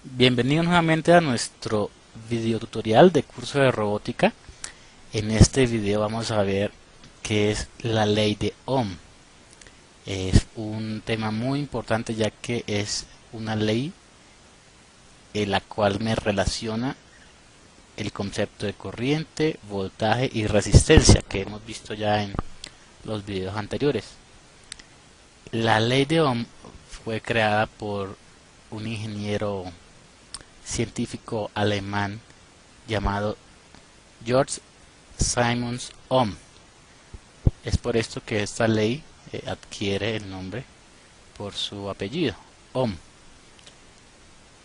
Bienvenidos nuevamente a nuestro video tutorial de curso de robótica. En este video vamos a ver qué es la ley de Ohm. Es un tema muy importante ya que es una ley en la cual me relaciona el concepto de corriente, voltaje y resistencia que hemos visto ya en los videos anteriores. La ley de Ohm fue creada por un ingeniero científico alemán llamado George Simons Ohm. Es por esto que esta ley adquiere el nombre por su apellido, Ohm.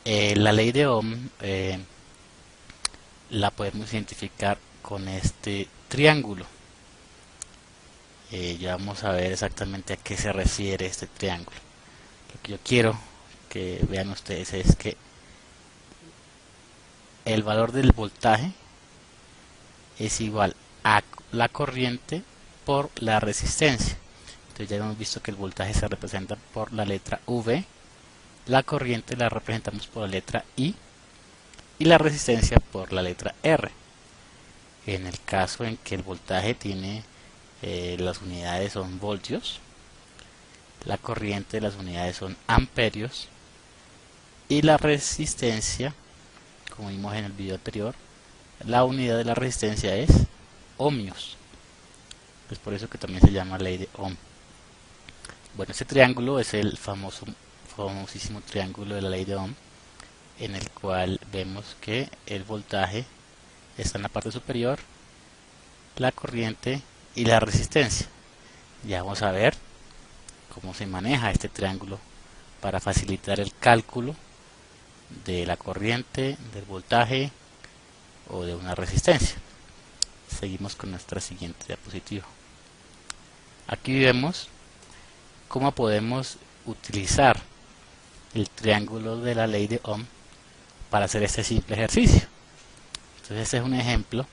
La ley de Ohm la podemos identificar con este triángulo. Ya vamos a ver exactamente a qué se refiere este triángulo. Lo que yo quiero que vean ustedes es que el valor del voltaje es igual a la corriente por la resistencia. Entonces ya hemos visto que el voltaje se representa por la letra V, la corriente la representamos por la letra I y la resistencia por la letra R. En el caso en que el voltaje tiene las unidades son voltios, la corriente las unidades son amperios y la resistencia, como vimos en el video anterior, la unidad de la resistencia es ohmios. Es por eso que también se llama ley de Ohm. Bueno, este triángulo es el famosísimo triángulo de la ley de Ohm, en el cual vemos que el voltaje está en la parte superior, la corriente y la resistencia. Ya vamos a ver cómo se maneja este triángulo para facilitar el cálculo de la corriente, del voltaje o de una resistencia. Seguimos con nuestra siguiente diapositiva. Aquí vemos cómo podemos utilizar el triángulo de la ley de Ohm para hacer este simple ejercicio. Entonces este es un ejemplo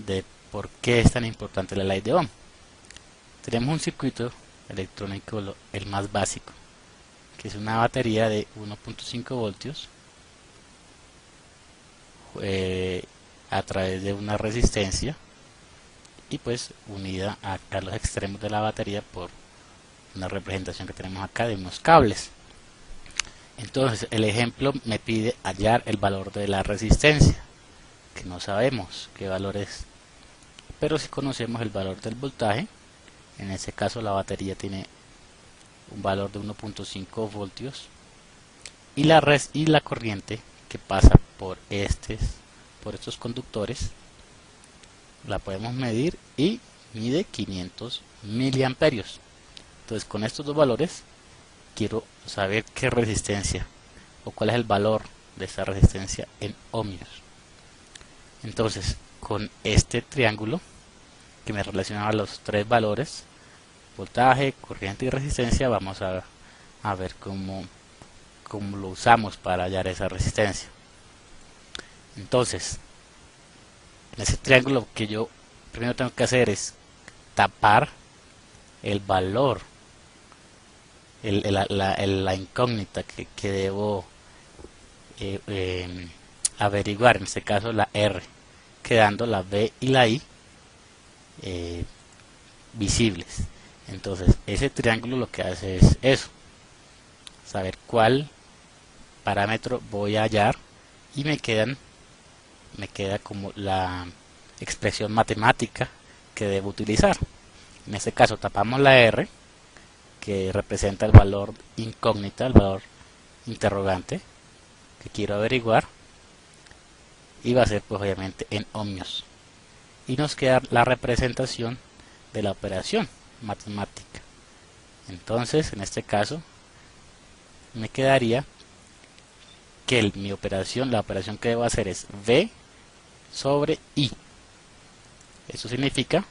de por qué es tan importante la ley de Ohm. Tenemos un circuito electrónico, el más básico, que es una batería de 1.5 voltios a través de una resistencia y pues unida a los extremos de la batería por una representación que tenemos acá de unos cables. Entonces el ejemplo me pide hallar el valor de la resistencia, que no sabemos qué valor es, pero si conocemos el valor del voltaje. En este caso la batería tiene un valor de 1.5 voltios y la corriente que pasa por estos conductores la podemos medir y mide 500 miliamperios. Entonces con estos dos valores quiero saber qué resistencia o cuál es el valor de esa resistencia en ohmios. Entonces con este triángulo que me relacionaba los tres valores, voltaje, corriente y resistencia, vamos a ver cómo lo usamos para hallar esa resistencia. Entonces en ese triángulo que yo primero tengo que hacer es tapar el valor, la incógnita que debo averiguar, en este caso la R, quedando la B y la I visibles. Entonces ese triángulo lo que hace es eso, saber cuál parámetro voy a hallar y me queda como la expresión matemática que debo utilizar. En este caso tapamos la R, que representa el valor incógnita, el valor interrogante que quiero averiguar, y va a ser pues obviamente en ohmios, y nos queda la representación de la operación matemática. Entonces en este caso me quedaría que la operación que debo hacer es V sobre I. Eso significa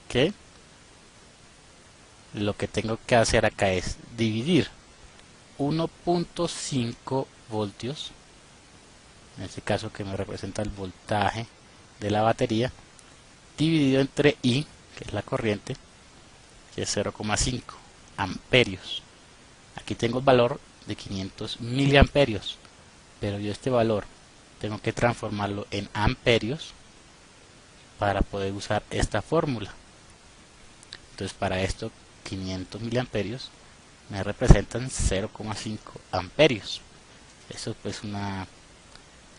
que lo que tengo que hacer acá es dividir 1.5 voltios, en este caso que me representa el voltaje de la batería, dividido entre I, que es la corriente, que es 0,5 amperios. Aquí tengo el valor de 500 miliamperios, pero yo este valor tengo que transformarlo en amperios para poder usar esta fórmula. Entonces para esto 500 miliamperios me representan 0,5 amperios. Eso pues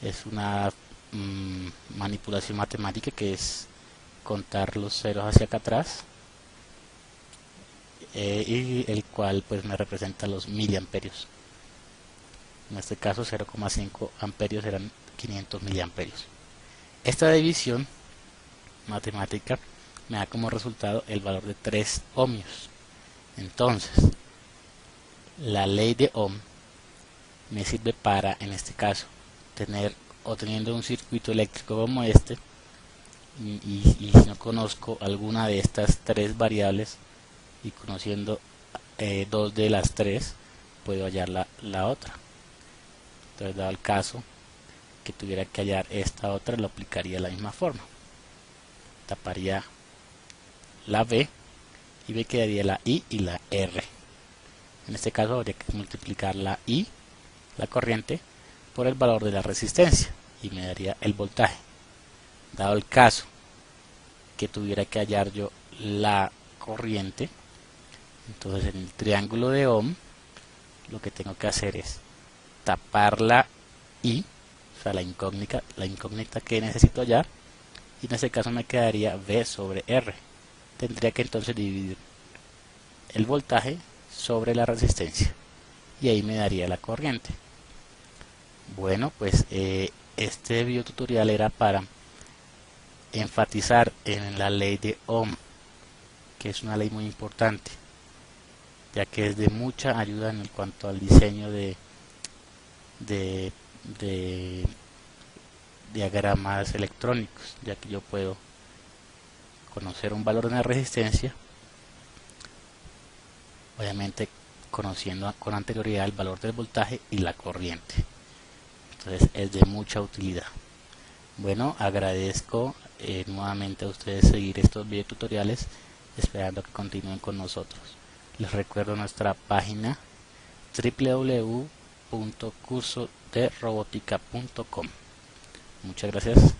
es una manipulación matemática, que es contar los ceros hacia acá atrás, y el cual pues me representa los miliamperios. En este caso 0,5 amperios serán 500 miliamperios. Esta división matemática me da como resultado el valor de 3 ohmios. Entonces la ley de Ohm me sirve para, en este caso, teniendo un circuito eléctrico como este, y si no conozco alguna de estas tres variables y conociendo dos de las tres, puedo hallar la otra. Entonces, dado el caso que tuviera que hallar esta otra, lo aplicaría de la misma forma. Taparía la B y me quedaría la I y la R. En este caso habría que multiplicar la I, la corriente, por el valor de la resistencia y me daría el voltaje. Dado el caso que tuviera que hallar yo la corriente, entonces en el triángulo de Ohm lo que tengo que hacer es tapar la I, o sea la incógnita que necesito hallar, y en este caso me quedaría V sobre R. Tendría que entonces dividir el voltaje sobre la resistencia y ahí me daría la corriente. Bueno, pues este video tutorial era para enfatizar en la ley de Ohm, que es una ley muy importante, ya que es de mucha ayuda en cuanto al diseño de diagramas electrónicos, ya que yo puedo conocer un valor de una resistencia, obviamente conociendo con anterioridad el valor del voltaje y la corriente. Entonces es de mucha utilidad. Bueno, agradezco nuevamente a ustedes seguir estos video tutoriales, esperando que continúen con nosotros. Les recuerdo nuestra página www.cursoderobotica.com. Muchas gracias.